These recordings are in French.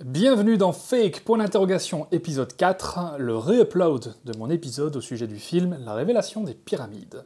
Bienvenue dans Fake, épisode 4, le re-upload de mon épisode au sujet du film La Révélation des Pyramides.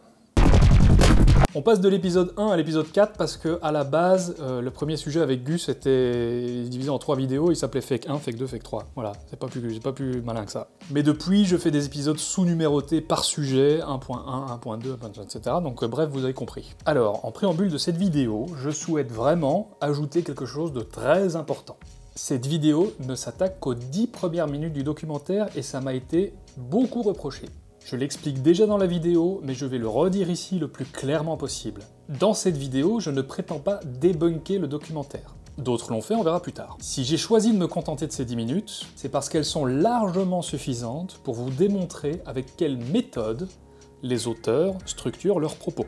On passe de l'épisode 1 à l'épisode 4 parce que, à la base, le premier sujet avec Gus était divisé en 3 vidéos, il s'appelait Fake 1, Fake 2, Fake 3. Voilà, j'ai pas plus malin que ça. Mais depuis, je fais des épisodes sous-numérotés par sujet, 1.1, 1.2, etc. Donc bref, vous avez compris. Alors, en préambule de cette vidéo, je souhaite vraiment ajouter quelque chose de très important. Cette vidéo ne s'attaque qu'aux 10 premières minutes du documentaire et ça m'a été beaucoup reproché. Je l'explique déjà dans la vidéo, mais je vais le redire ici le plus clairement possible. Dans cette vidéo, je ne prétends pas débunker le documentaire. D'autres l'ont fait, on verra plus tard. Si j'ai choisi de me contenter de ces 10 minutes, c'est parce qu'elles sont largement suffisantes pour vous démontrer avec quelle méthode les auteurs structurent leurs propos.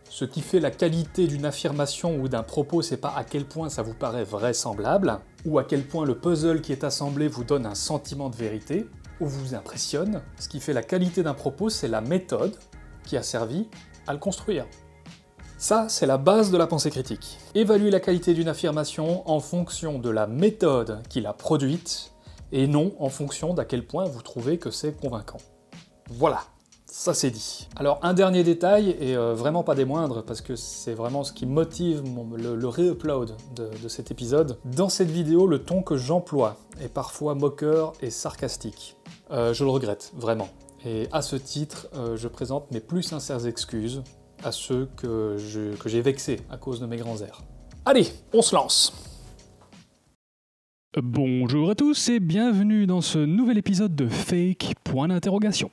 Ce qui fait la qualité d'une affirmation ou d'un propos, c'est pas à quel point ça vous paraît vraisemblable, ou à quel point le puzzle qui est assemblé vous donne un sentiment de vérité, ou vous impressionne. Ce qui fait la qualité d'un propos, c'est la méthode qui a servi à le construire. Ça, c'est la base de la pensée critique. Évaluer la qualité d'une affirmation en fonction de la méthode qui l'a produite, et non en fonction d'à quel point vous trouvez que c'est convaincant. Voilà. Ça c'est dit. Alors un dernier détail, et vraiment pas des moindres, parce que c'est vraiment ce qui motive le re-upload de cet épisode. Dans cette vidéo, le ton que j'emploie est parfois moqueur et sarcastique. Je le regrette, vraiment. Et à ce titre, je présente mes plus sincères excuses à ceux que j'ai vexés à cause de mes grands airs. Allez, on se lance! Bonjour à tous et bienvenue dans ce nouvel épisode de Fake, point d'interrogation.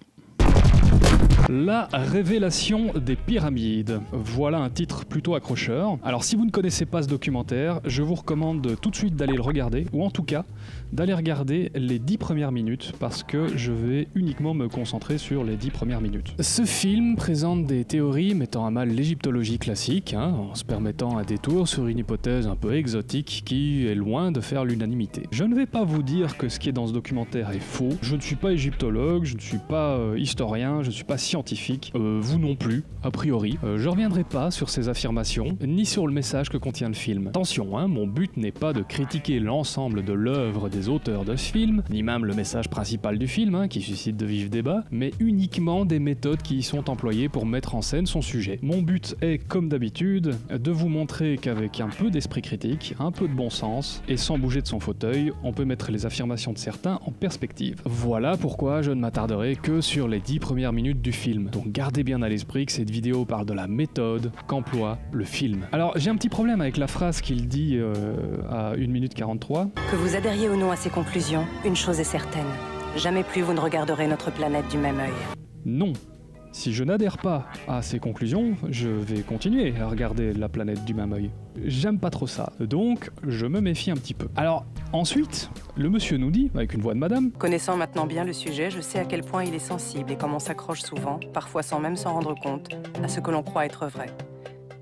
La révélation des pyramides. Voilà un titre plutôt accrocheur. Alors si vous ne connaissez pas ce documentaire, je vous recommande tout de suite d'aller le regarder, ou en tout cas, d'aller regarder les 10 premières minutes, parce que je vais uniquement me concentrer sur les 10 premières minutes. Ce film présente des théories mettant à mal l'égyptologie classique, en se permettant un détour sur une hypothèse un peu exotique qui est loin de faire l'unanimité. Je ne vais pas vous dire que ce qui est dans ce documentaire est faux, je ne suis pas égyptologue, je ne suis pas historien, je ne suis pas scientifique, vous non plus, a priori. Je reviendrai pas sur ces affirmations, ni sur le message que contient le film. Attention, mon but n'est pas de critiquer l'ensemble de l'œuvre des auteurs de ce film, ni même le message principal du film, qui suscite de vifs débats, mais uniquement des méthodes qui y sont employées pour mettre en scène son sujet. Mon but est, comme d'habitude, de vous montrer qu'avec un peu d'esprit critique, un peu de bon sens, et sans bouger de son fauteuil, on peut mettre les affirmations de certains en perspective. Voilà pourquoi je ne m'attarderai que sur les 10 premières minutes du film. Donc gardez bien à l'esprit que cette vidéo parle de la méthode qu'emploie le film. Alors j'ai un petit problème avec la phrase qu'il dit à 1 minute 43. Que vous adhériez ou non à ces conclusions, une chose est certaine. Jamais plus vous ne regarderez notre planète du même œil. Non. Si je n'adhère pas à ces conclusions, je vais continuer à regarder la planète du même œil. J'aime pas trop ça, donc je me méfie un petit peu. Alors, ensuite, le monsieur nous dit, avec une voix de madame... Connaissant maintenant bien le sujet, je sais à quel point il est sensible et comment s'accroche souvent, parfois sans même s'en rendre compte, à ce que l'on croit être vrai.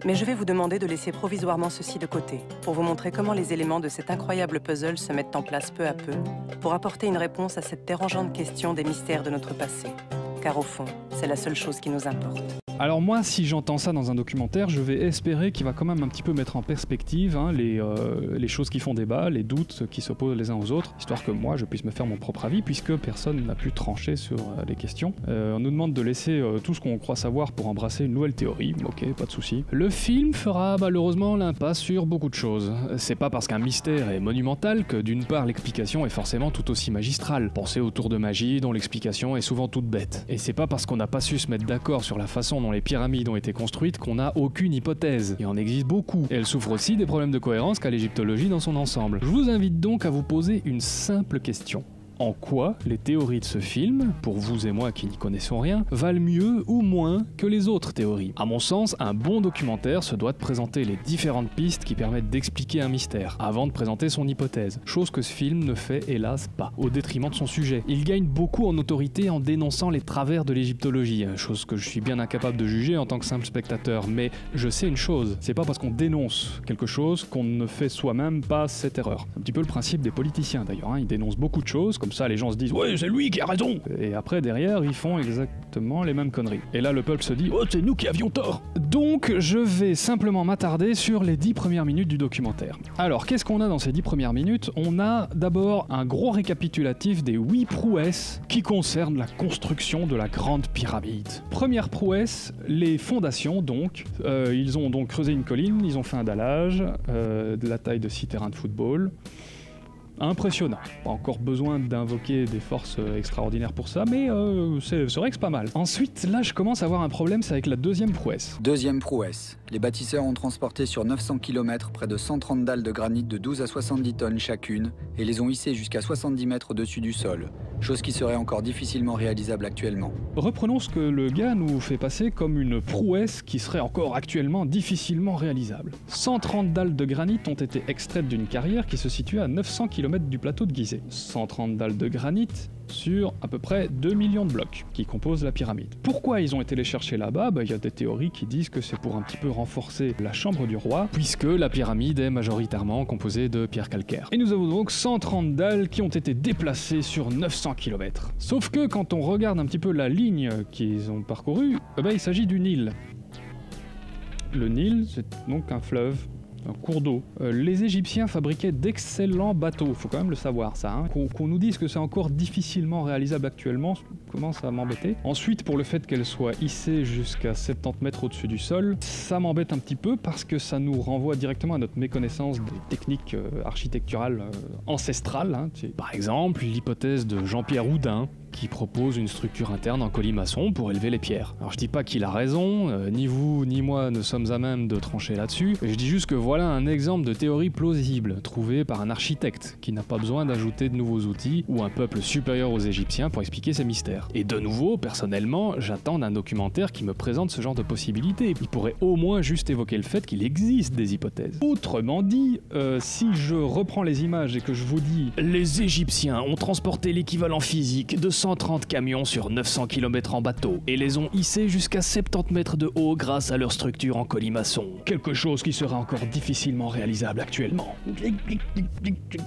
Mais je vais vous demander de laisser provisoirement ceci de côté, pour vous montrer comment les éléments de cet incroyable puzzle se mettent en place peu à peu, pour apporter une réponse à cette dérangeante question des mystères de notre passé. Car au fond, c'est la seule chose qui nous importe. Alors moi, si j'entends ça dans un documentaire, je vais espérer qu'il va quand même un petit peu mettre en perspective les choses qui font débat, les doutes qui s'opposent les uns aux autres, histoire que moi je puisse me faire mon propre avis, puisque personne n'a pu trancher sur les questions. On nous demande de laisser tout ce qu'on croit savoir pour embrasser une nouvelle théorie, ok, pas de souci. Le film fera malheureusement l'impasse sur beaucoup de choses. C'est pas parce qu'un mystère est monumental que d'une part l'explication est forcément tout aussi magistrale. Pensez au tour de magie dont l'explication est souvent toute bête. Et c'est pas parce qu'on n'a pas su se mettre d'accord sur la façon dont les pyramides ont été construites qu'on n'a aucune hypothèse. Il en existe beaucoup. Et elles souffrent aussi des problèmes de cohérence qu'a l'égyptologie dans son ensemble. Je vous invite donc à vous poser une simple question. En quoi les théories de ce film, pour vous et moi qui n'y connaissons rien, valent mieux ou moins que les autres théories? À mon sens, un bon documentaire se doit de présenter les différentes pistes qui permettent d'expliquer un mystère, avant de présenter son hypothèse, chose que ce film ne fait hélas pas, au détriment de son sujet. Il gagne beaucoup en autorité en dénonçant les travers de l'égyptologie, chose que je suis bien incapable de juger en tant que simple spectateur, mais je sais une chose, c'est pas parce qu'on dénonce quelque chose qu'on ne fait soi-même pas cette erreur. Un petit peu le principe des politiciens d'ailleurs, ils dénoncent beaucoup de choses, comme ça les gens se disent « Ouais, c'est lui qui a raison !» Et après, derrière, ils font exactement les mêmes conneries. Et là, le peuple se dit « Oh, c'est nous qui avions tort !» Donc, je vais simplement m'attarder sur les 10 premières minutes du documentaire. Alors, qu'est-ce qu'on a dans ces 10 premières minutes? On a d'abord un gros récapitulatif des 8 prouesses qui concernent la construction de la Grande Pyramide. Première prouesse, les fondations donc. Ils ont donc creusé une colline, ils ont fait un dallage de la taille de 6 terrains de football. Impressionnant. Pas encore besoin d'invoquer des forces extraordinaires pour ça, mais c'est vrai que c'est pas mal. Ensuite, là, je commence à avoir un problème, c'est avec la deuxième prouesse. Deuxième prouesse. Les bâtisseurs ont transporté sur 900 km près de 130 dalles de granit de 12 à 70 tonnes chacune et les ont hissées jusqu'à 70 mètres au-dessus du sol, chose qui serait encore difficilement réalisable actuellement. Reprenons ce que le gars nous fait passer comme une prouesse qui serait encore actuellement difficilement réalisable. 130 dalles de granit ont été extraites d'une carrière qui se situe à 900 km du plateau de Gizeh. 130 dalles de granit sur à peu près 2 millions de blocs qui composent la pyramide. Pourquoi ils ont été les chercher là-bas? Il y a des théories qui disent que c'est pour un petit peu renforcer la chambre du roi, puisque la pyramide est majoritairement composée de pierres calcaires. Et nous avons donc 130 dalles qui ont été déplacées sur 900 km. Sauf que quand on regarde un petit peu la ligne qu'ils ont parcourue, il s'agit du Nil. Le Nil, c'est donc un fleuve, un cours d'eau. Les Égyptiens fabriquaient d'excellents bateaux, faut quand même le savoir ça. Hein. Qu'on nous dise que c'est encore difficilement réalisable actuellement, commence à m'embêter. Ensuite, pour le fait qu'elle soit hissée jusqu'à 70 mètres au-dessus du sol, ça m'embête un petit peu parce que ça nous renvoie directement à notre méconnaissance des techniques architecturales ancestrales. Hein. Par exemple, l'hypothèse de Jean-Pierre Houdin, qui propose une structure interne en colimaçon pour élever les pierres. Alors je dis pas qu'il a raison, ni vous ni moi ne sommes à même de trancher là-dessus, je dis juste que voilà un exemple de théorie plausible, trouvée par un architecte, qui n'a pas besoin d'ajouter de nouveaux outils, ou un peuple supérieur aux Égyptiens pour expliquer ces mystères. Et de nouveau, personnellement, j'attends un documentaire qui me présente ce genre de possibilités. Il pourrait au moins juste évoquer le fait qu'il existe des hypothèses. Autrement dit, si je reprends les images et que je vous dis « Les Égyptiens ont transporté l'équivalent physique de 130 camions sur 900 km en bateau et les ont hissés jusqu'à 70 mètres de haut grâce à leur structure en colimaçon. Quelque chose qui sera encore difficilement réalisable actuellement. »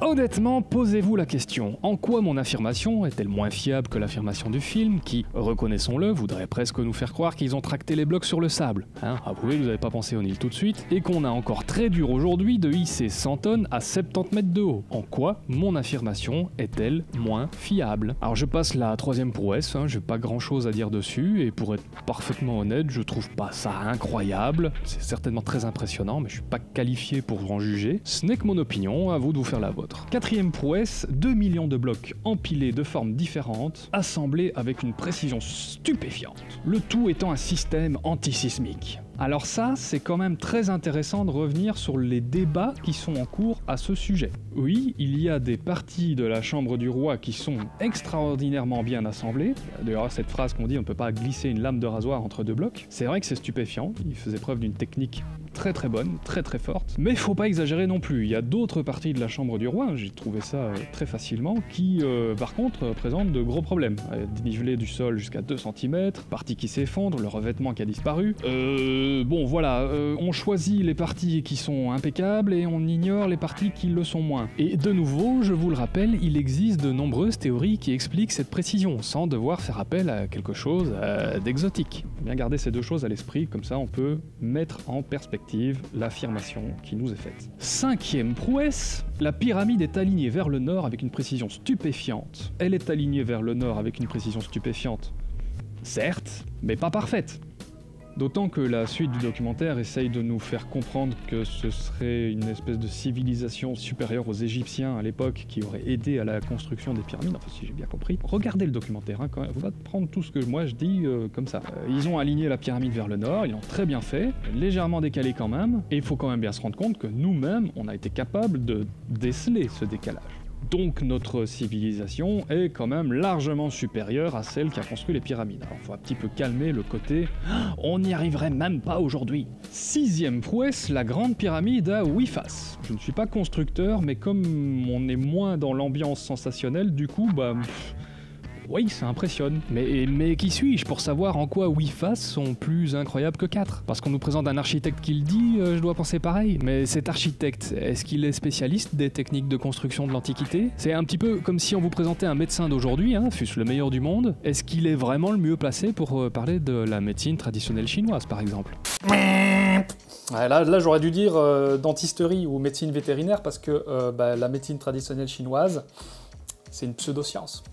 Honnêtement, posez-vous la question, en quoi mon affirmation est-elle moins fiable que l'affirmation du film qui, reconnaissons-le, voudrait presque nous faire croire qu'ils ont tracté les blocs sur le sable. Hein, avouez, vous n'avez pas pensé au Nil tout de suite, et qu'on a encore très dur aujourd'hui de hisser 100 tonnes à 70 mètres de haut. En quoi mon affirmation est-elle moins fiable? Alors je passe la troisième prouesse, j'ai pas grand chose à dire dessus, et pour être parfaitement honnête, je trouve pas ça incroyable, c'est certainement très impressionnant, mais je suis pas qualifié pour en juger. Ce n'est que mon opinion, à vous de vous faire la vôtre. Quatrième prouesse, 2 millions de blocs empilés de formes différentes, assemblés avec une précision stupéfiante, le tout étant un système antisismique. Alors ça, c'est quand même très intéressant de revenir sur les débats qui sont en cours à ce sujet. Oui, il y a des parties de la chambre du roi qui sont extraordinairement bien assemblées. D'ailleurs, cette phrase qu'on dit « on ne peut pas glisser une lame de rasoir entre deux blocs », c'est vrai que c'est stupéfiant, il faisait preuve d'une technique très très bonne, très très forte, mais faut pas exagérer non plus. Il y a d'autres parties de la chambre du roi, j'ai trouvé ça très facilement, qui par contre présentent de gros problèmes. Dénivelé du sol jusqu'à 2 cm, partie qui s'effondre, le revêtement qui a disparu. Bon voilà, on choisit les parties qui sont impeccables et on ignore les parties qui le sont moins. Et de nouveau, je vous le rappelle, il existe de nombreuses théories qui expliquent cette précision, sans devoir faire appel à quelque chose d'exotique. Bien garder ces deux choses à l'esprit, comme ça on peut mettre en perspective l'affirmation qui nous est faite. Cinquième prouesse, la pyramide est alignée vers le nord avec une précision stupéfiante. Elle est alignée vers le nord avec une précision stupéfiante, certes, mais pas parfaite. D'autant que la suite du documentaire essaye de nous faire comprendre que ce serait une espèce de civilisation supérieure aux Égyptiens à l'époque qui aurait aidé à la construction des pyramides, enfin si j'ai bien compris. Regardez le documentaire, quand même, vous va prendre tout ce que moi je dis comme ça. Ils ont aligné la pyramide vers le nord, ils l'ont très bien fait, légèrement décalé quand même, et il faut quand même bien se rendre compte que nous-mêmes, on a été capable de déceler ce décalage. Donc notre civilisation est quand même largement supérieure à celle qui a construit les pyramides. Alors faut un petit peu calmer le côté « on n'y arriverait même pas aujourd'hui ». Sixième prouesse, la grande pyramide a 8 faces. Je ne suis pas constructeur, mais comme on est moins dans l'ambiance sensationnelle, du coup, Oui, ça impressionne. Mais qui suis-je pour savoir en quoi 8 faces sont plus incroyables que 4 ? Parce qu'on nous présente un architecte qui le dit, je dois penser pareil. Mais cet architecte, est-ce qu'il est spécialiste des techniques de construction de l'Antiquité ? C'est un petit peu comme si on vous présentait un médecin d'aujourd'hui, fût-ce le meilleur du monde. Est-ce qu'il est vraiment le mieux placé pour parler de la médecine traditionnelle chinoise, par exemple ? Ouais, là j'aurais dû dire dentisterie ou médecine vétérinaire parce que la médecine traditionnelle chinoise, c'est une pseudoscience.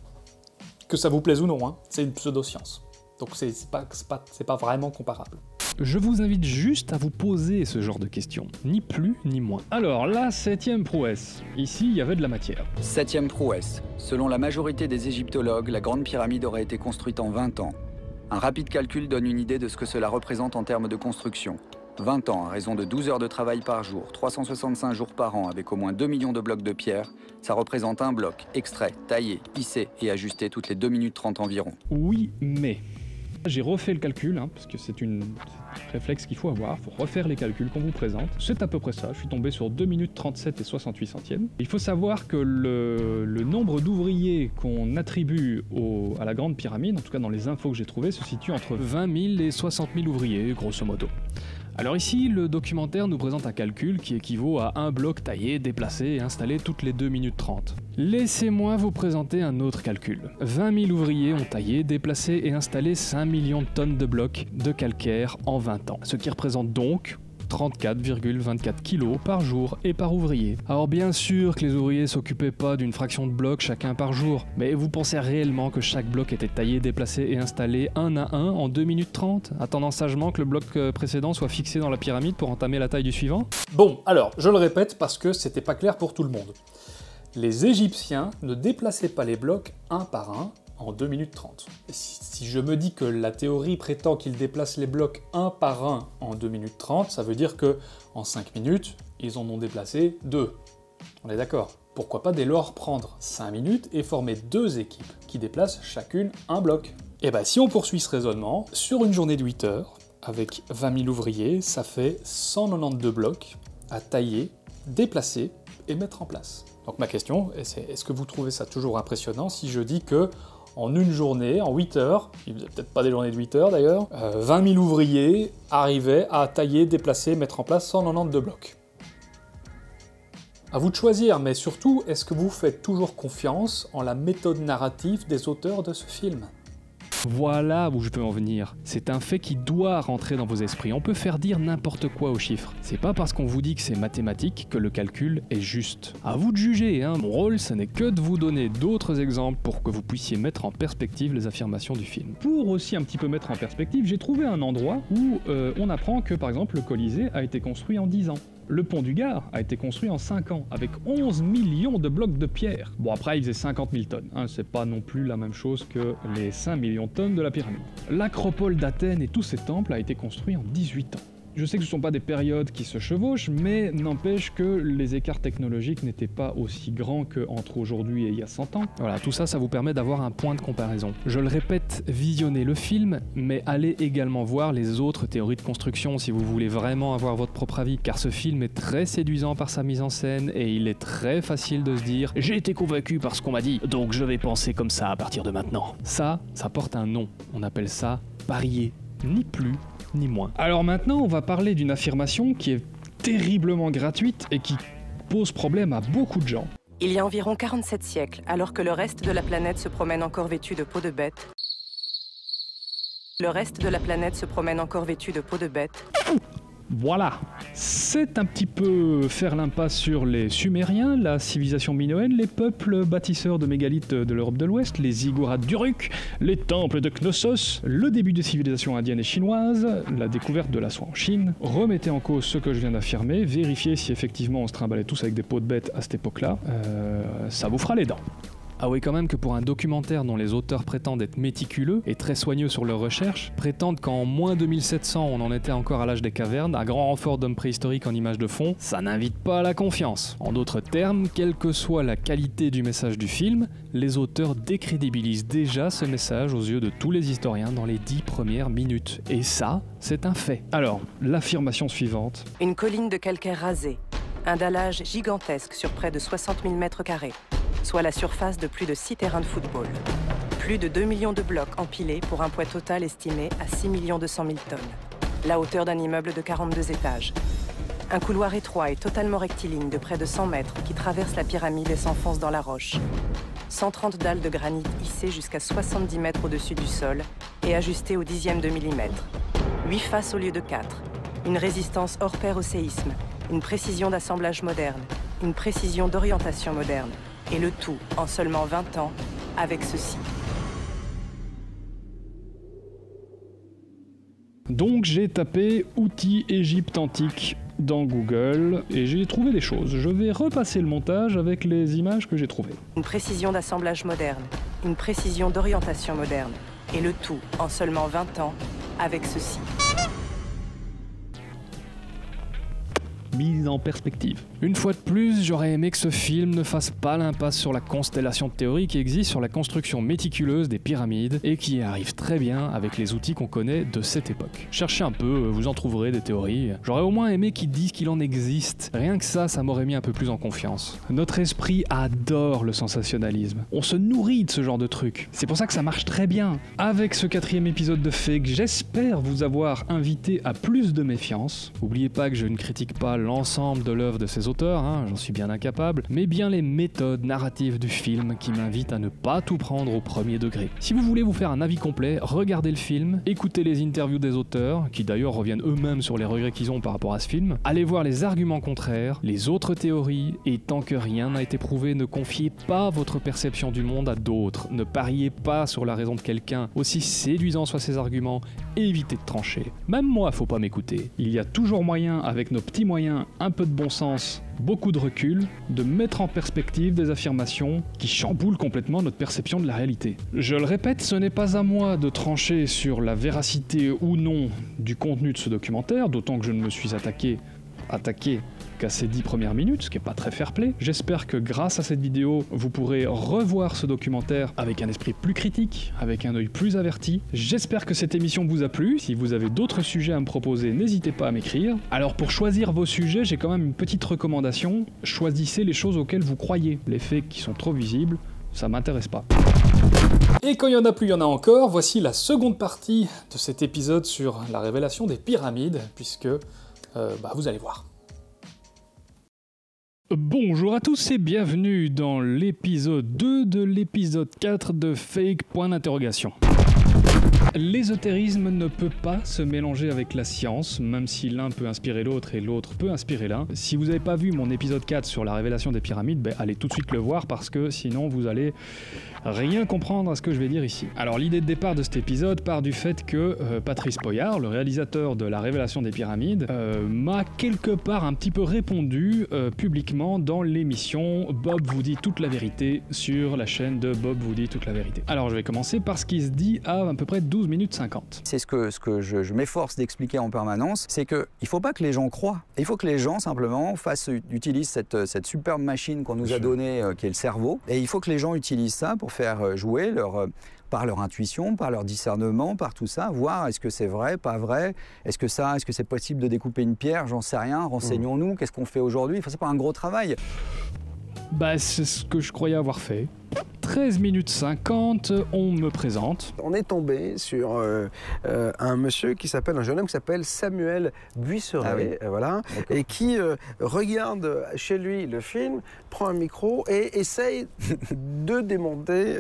Que ça vous plaise ou non, c'est une pseudoscience. Donc c'est pas vraiment comparable. Je vous invite juste à vous poser ce genre de questions, ni plus ni moins. Alors, la 7e prouesse. Ici, il y avait de la matière. 7e prouesse. Selon la majorité des égyptologues, la Grande Pyramide aurait été construite en 20 ans. Un rapide calcul donne une idée de ce que cela représente en termes de construction. 20 ans, à raison de 12 heures de travail par jour, 365 jours par an, avec au moins 2 millions de blocs de pierre, ça représente un bloc, extrait, taillé, hissé et ajusté toutes les 2 minutes 30 environ. Oui, mais... J'ai refait le calcul, parce que c'est un réflexe qu'il faut avoir, il faut refaire les calculs qu'on vous présente. C'est à peu près ça, je suis tombé sur 2 minutes 37 et 68 centièmes. Il faut savoir que le nombre d'ouvriers qu'on attribue à la Grande Pyramide, en tout cas dans les infos que j'ai trouvées, se situe entre 20 000 et 60 000 ouvriers, grosso modo. Alors ici, le documentaire nous présente un calcul qui équivaut à un bloc taillé, déplacé et installé toutes les 2 minutes 30. Laissez-moi vous présenter un autre calcul. 20 000 ouvriers ont taillé, déplacé et installé 5 millions de tonnes de blocs de calcaire en 20 ans. Ce qui représente donc 34,24 kg par jour et par ouvrier. Alors bien sûr que les ouvriers s'occupaient pas d'une fraction de blocs chacun par jour, mais vous pensez réellement que chaque bloc était taillé, déplacé et installé un à un en 2 minutes 30, attendant sagement que le bloc précédent soit fixé dans la pyramide pour entamer la taille du suivant ? Bon, alors, je le répète parce que c'était pas clair pour tout le monde. Les Égyptiens ne déplaçaient pas les blocs un par un en 2 minutes 30. Et si je me dis que la théorie prétend qu'ils déplacent les blocs un par un en 2 minutes 30, ça veut dire que en 5 minutes, ils en ont déplacé 2. On est d'accord ? Pourquoi pas dès lors prendre 5 minutes et former 2 équipes qui déplacent chacune un bloc ? Et bah si on poursuit ce raisonnement, sur une journée de 8 heures, avec 20 000 ouvriers, ça fait 192 blocs à tailler, déplacer et mettre en place. Donc ma question, c'est est-ce que vous trouvez ça toujours impressionnant si je dis que en une journée, en 8 heures, il faisait peut-être pas des journées de 8 heures d'ailleurs, 20 000 ouvriers arrivaient à tailler, déplacer, mettre en place 192 blocs. À vous de choisir, mais surtout, est-ce que vous faites toujours confiance en la méthode narrative des auteurs de ce film ? Voilà où je peux en venir. C'est un fait qui doit rentrer dans vos esprits. On peut faire dire n'importe quoi aux chiffres. C'est pas parce qu'on vous dit que c'est mathématique que le calcul est juste. À vous de juger, Mon rôle, ce n'est que de vous donner d'autres exemples pour que vous puissiez mettre en perspective les affirmations du film. Pour aussi un petit peu mettre en perspective, j'ai trouvé un endroit où on apprend que, par exemple, le Colisée a été construit en 10 ans. Le pont du Gard a été construit en 5 ans, avec 11 millions de blocs de pierre. Bon, après, il faisait 50 000 tonnes, c'est pas non plus la même chose que les 5 millions de tonnes de la pyramide. L'Acropole d'Athènes et tous ses temples a été construit en 18 ans. Je sais que ce ne sont pas des périodes qui se chevauchent, mais n'empêche que les écarts technologiques n'étaient pas aussi grands qu'entre aujourd'hui et il y a 100 ans. Voilà, tout ça, ça vous permet d'avoir un point de comparaison. Je le répète, visionnez le film, mais allez également voir les autres théories de construction si vous voulez vraiment avoir votre propre avis, car ce film est très séduisant par sa mise en scène et il est très facile de se dire « J'ai été convaincu par ce qu'on m'a dit, donc je vais penser comme ça à partir de maintenant ». Ça porte un nom, on appelle ça parier, ni plus ni moins. Alors maintenant, on va parler d'une affirmation qui est terriblement gratuite et qui pose problème à beaucoup de gens. Il y a environ 47 siècles, alors que le reste de la planète se promène encore vêtu de peau de bête. Voilà, c'est un petit peu faire l'impasse sur les Sumériens, la civilisation minoenne, les peuples bâtisseurs de mégalithes de l'Europe de l'Ouest, les ziggourats d'Uruk, les temples de Knossos, le début des civilisations indiennes et chinoises, la découverte de la soie en Chine. Remettez en cause ce que je viens d'affirmer, vérifiez si effectivement on se trimballait tous avec des peaux de bête à cette époque-là, ça vous fera les dents. Ah oui, quand même que pour un documentaire dont les auteurs prétendent être méticuleux et très soigneux sur leurs recherches, prétendent qu'en moins 2700 on en était encore à l'âge des cavernes, à grand renfort d'hommes préhistoriques en images de fond, ça n'invite pas à la confiance. En d'autres termes, quelle que soit la qualité du message du film, les auteurs décrédibilisent déjà ce message aux yeux de tous les historiens dans les 10 premières minutes. Et ça, c'est un fait. Alors, l'affirmation suivante. Une colline de calcaire rasée, un dallage gigantesque sur près de 60 000 mètres carrés, soit la surface de plus de 6 terrains de football. Plus de 2 millions de blocs empilés pour un poids total estimé à 6 200 000 tonnes. La hauteur d'un immeuble de 42 étages. Un couloir étroit et totalement rectiligne de près de 100 mètres qui traverse la pyramide et s'enfonce dans la roche. 130 dalles de granit hissées jusqu'à 70 mètres au-dessus du sol et ajustées au dixième de millimètre. 8 faces au lieu de 4. Une résistance hors pair au séisme. Une précision d'assemblage moderne. Une précision d'orientation moderne. Et le tout en seulement 20 ans avec ceci. Donc j'ai tapé outils Égypte antique dans Google et j'ai trouvé des choses. Je vais repasser le montage avec les images que j'ai trouvées. Une précision d'assemblage moderne, une précision d'orientation moderne, et le tout en seulement 20 ans avec ceci. Mise en perspective. Une fois de plus, j'aurais aimé que ce film ne fasse pas l'impasse sur la constellation de théories qui existe sur la construction méticuleuse des pyramides et qui arrive très bien avec les outils qu'on connaît de cette époque. Cherchez un peu, vous en trouverez des théories. J'aurais au moins aimé qu'ils disent qu'il en existe. Rien que ça m'aurait mis un peu plus en confiance. Notre esprit adore le sensationnalisme. On se nourrit de ce genre de trucs. C'est pour ça que ça marche très bien. Avec ce 4e épisode de Fake, j'espère vous avoir invité à plus de méfiance. N'oubliez pas que je ne critique pas l'ensemble de l'œuvre de ces auteurs, j'en suis bien incapable, mais bien les méthodes narratives du film qui m'invitent à ne pas tout prendre au premier degré. Si vous voulez vous faire un avis complet, regardez le film, écoutez les interviews des auteurs, qui d'ailleurs reviennent eux-mêmes sur les regrets qu'ils ont par rapport à ce film, allez voir les arguments contraires, les autres théories, et tant que rien n'a été prouvé, ne confiez pas votre perception du monde à d'autres, ne pariez pas sur la raison de quelqu'un, aussi séduisant soient ses arguments, évitez de trancher. Même moi, faut pas m'écouter. Il y a toujours moyen, avec nos petits moyens, un peu de bon sens, beaucoup de recul, de mettre en perspective des affirmations qui chamboulent complètement notre perception de la réalité. Je le répète, ce n'est pas à moi de trancher sur la véracité ou non du contenu de ce documentaire, d'autant que je ne me suis attaqué qu'à ces 10 premières minutes, ce qui n'est pas très fair-play. J'espère que grâce à cette vidéo, vous pourrez revoir ce documentaire avec un esprit plus critique, avec un œil plus averti. J'espère que cette émission vous a plu. Si vous avez d'autres sujets à me proposer, n'hésitez pas à m'écrire. Alors pour choisir vos sujets, j'ai quand même une petite recommandation. Choisissez les choses auxquelles vous croyez. Les faits qui sont trop visibles, ça m'intéresse pas. Et quand il y en a plus, il y en a encore. Voici la seconde partie de cet épisode sur la révélation des pyramides, puisque vous allez voir. Bonjour à tous et bienvenue dans l'épisode 2 de l'épisode 4 de Fake. L'ésotérisme ne peut pas se mélanger avec la science, même si l'un peut inspirer l'autre et l'autre peut inspirer l'un. Si vous n'avez pas vu mon épisode 4 sur la révélation des pyramides, allez tout de suite le voir parce que sinon vous allez rien comprendre à ce que je vais dire ici. Alors l'idée de départ de cet épisode part du fait que Patrice Poyart, le réalisateur de la révélation des pyramides, m'a quelque part un petit peu répondu publiquement dans l'émission Bob vous dit toute la vérité sur la chaîne de Bob vous dit toute la vérité. Alors je vais commencer par ce qui se dit à peu près 12 minutes 50. C'est ce que je m'efforce d'expliquer en permanence, c'est qu'il ne faut pas que les gens croient. Il faut que les gens simplement utilisent cette superbe machine qu'on nous a donnée, qui est le cerveau, et il faut que les gens utilisent ça pour faire jouer par leur intuition, par leur discernement, par tout ça, voir est-ce que c'est vrai, pas vrai, est-ce que c'est possible de découper une pierre, j'en sais rien, renseignons-nous, qu'est-ce qu'on fait aujourd'hui, c'est pas un gros travail. C'est ce que je croyais avoir fait. 13 minutes 50, on me présente. On est tombé sur un jeune homme qui s'appelle Samuel Buisseret, voilà, et qui regarde chez lui le film, prend un micro et essaye de démonter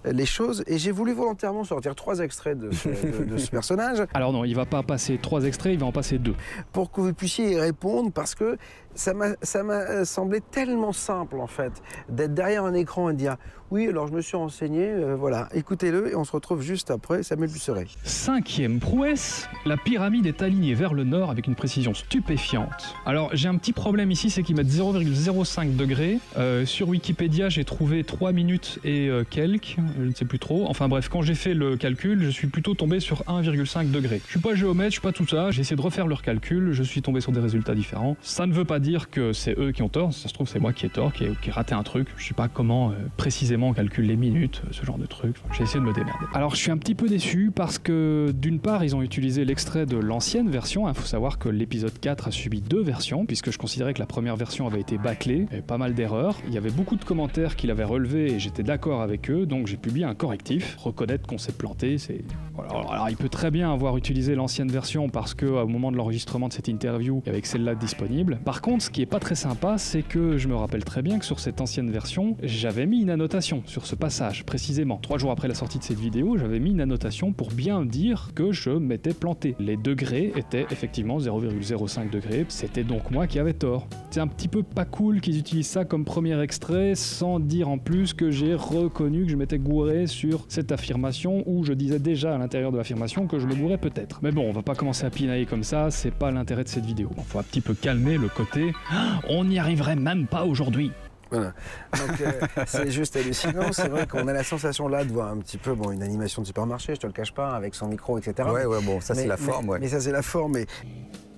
les choses. Et j'ai voulu volontairement sortir 3 extraits de ce personnage. Alors non, il va pas passer 3 extraits, il va en passer 2. Pour que vous puissiez y répondre, parce que ça m'a semblé tellement simple, en fait, d'être derrière un écran et de dire « Oui, alors je me suis renseigné, voilà, écoutez-le » et on se retrouve juste après Samuel Buisseret. 5e prouesse, la pyramide est alignée vers le nord avec une précision stupéfiante. Alors j'ai un petit problème ici, c'est qu'ils mettent 0,05 degrés. Sur Wikipédia, j'ai trouvé 3 minutes et quelques, je ne sais plus trop. Enfin bref, quand j'ai fait le calcul, je suis plutôt tombé sur 1,5 degrés. Je suis pas géomètre, je suis pas tout ça, j'ai essayé de refaire leur calcul, je suis tombé sur des résultats différents. Ça ne veut pas dire dire que c'est eux qui ont tort, ça se trouve c'est moi qui ai tort, qui ai raté un truc, je sais pas comment précisément on calcule les minutes, ce genre de truc, j'ai essayé de me démerder. Alors je suis un petit peu déçu parce que d'une part ils ont utilisé l'extrait de l'ancienne version, il faut savoir que l'épisode 4 a subi 2 versions, puisque je considérais que la première version avait été bâclée, il y avait pas mal d'erreurs, il y avait beaucoup de commentaires qu'il avait relevés et j'étais d'accord avec eux, donc j'ai publié un correctif, reconnaître qu'on s'est planté, c'est... Voilà. Alors il peut très bien avoir utilisé l'ancienne version parce que au moment de l'enregistrement de cette interview, il y avait que celle-là disponible. Par contre, ce qui est pas très sympa, c'est que je me rappelle très bien que sur cette ancienne version, j'avais mis une annotation sur ce passage, précisément. 3 jours après la sortie de cette vidéo, j'avais mis une annotation pour bien dire que je m'étais planté. Les degrés étaient effectivement 0,05 degrés, c'était donc moi qui avais tort. C'est un petit peu pas cool qu'ils utilisent ça comme premier extrait sans dire en plus que j'ai reconnu que je m'étais gouré sur cette affirmation où je disais déjà à l'intérieur de l'affirmation que je me gourais peut-être. Mais bon, on va pas commencer à pinailler comme ça, c'est pas l'intérêt de cette vidéo. Bon, faut un petit peu calmer le côté « on n'y arriverait même pas aujourd'hui ». Voilà. Donc c'est juste hallucinant. C'est vrai qu'on a la sensation là de voir un petit peu une animation de supermarché, je te le cache pas, avec son micro, etc. Ouais, bon, ça c'est la forme, ouais. Mais ça c'est la forme.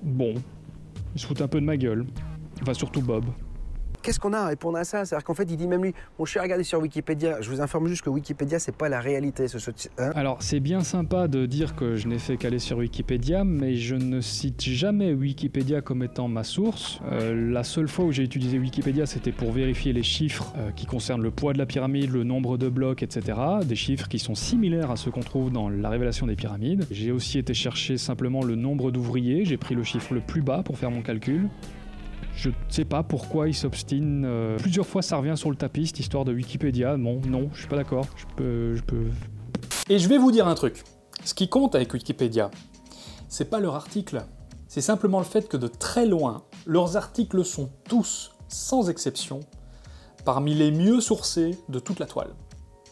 Bon, il se fout un peu de ma gueule. Enfin, surtout Bob. Qu'est-ce qu'on a à répondre à ça? C'est-à-dire qu'en fait, il dit même lui, bon, je suis regardé sur Wikipédia, je vous informe juste que Wikipédia, c'est pas la réalité. Hein? Alors, c'est bien sympa de dire que je n'ai fait qu'aller sur Wikipédia, mais je ne cite jamais Wikipédia comme étant ma source. La seule fois où j'ai utilisé Wikipédia, c'était pour vérifier les chiffres qui concernent le poids de la pyramide, le nombre de blocs, etc. Des chiffres qui sont similaires à ceux qu'on trouve dans la révélation des pyramides. J'ai aussi été chercher simplement le nombre d'ouvriers, j'ai pris le chiffre le plus bas pour faire mon calcul. Je sais pas pourquoi ils s'obstinent. Plusieurs fois ça revient sur le tapis, cette histoire de Wikipédia. Bon, non, je suis pas d'accord. Je peux... Et je vais vous dire un truc. Ce qui compte avec Wikipédia, c'est pas leur article. C'est simplement le fait que de très loin, leurs articles sont tous, sans exception, parmi les mieux sourcés de toute la toile.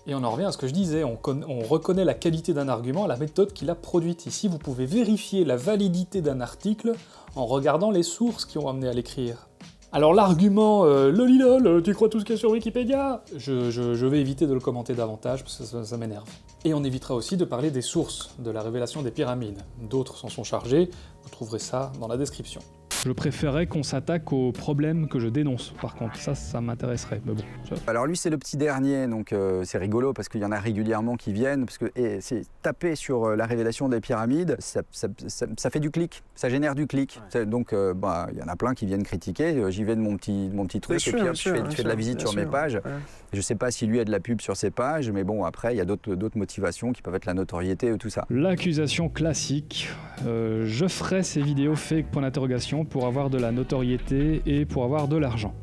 Et on en revient à ce que je disais, on reconnaît la qualité d'un argument à la méthode qu'il a produite. Ici, vous pouvez vérifier la validité d'un article en regardant les sources qui ont amené à l'écrire. Alors l'argument lolilol, tu crois tout ce qu'il y a sur Wikipédia? Je vais éviter de le commenter davantage parce que ça m'énerve. Et on évitera aussi de parler des sources de la révélation des pyramides. D'autres s'en sont chargés, vous trouverez ça dans la description. Je préférais qu'on s'attaque aux problèmes que je dénonce, par contre, ça m'intéresserait, mais bon. Alors lui c'est le petit dernier, donc c'est rigolo parce qu'il y en a régulièrement qui viennent, parce que c'est taper sur la révélation des pyramides, ça fait du clic, ça génère du clic. Ouais. Donc il y en a plein qui viennent critiquer, j'y vais de mon petit truc, et puis hop, je fais de la visite sur mes pages. Ouais. Je sais pas si lui a de la pub sur ses pages, mais bon, après il y a d'autres motivations qui peuvent être la notoriété et tout ça. L'accusation classique, je ferai ces vidéos fake point d'interrogation pour avoir de la notoriété et pour avoir de l'argent.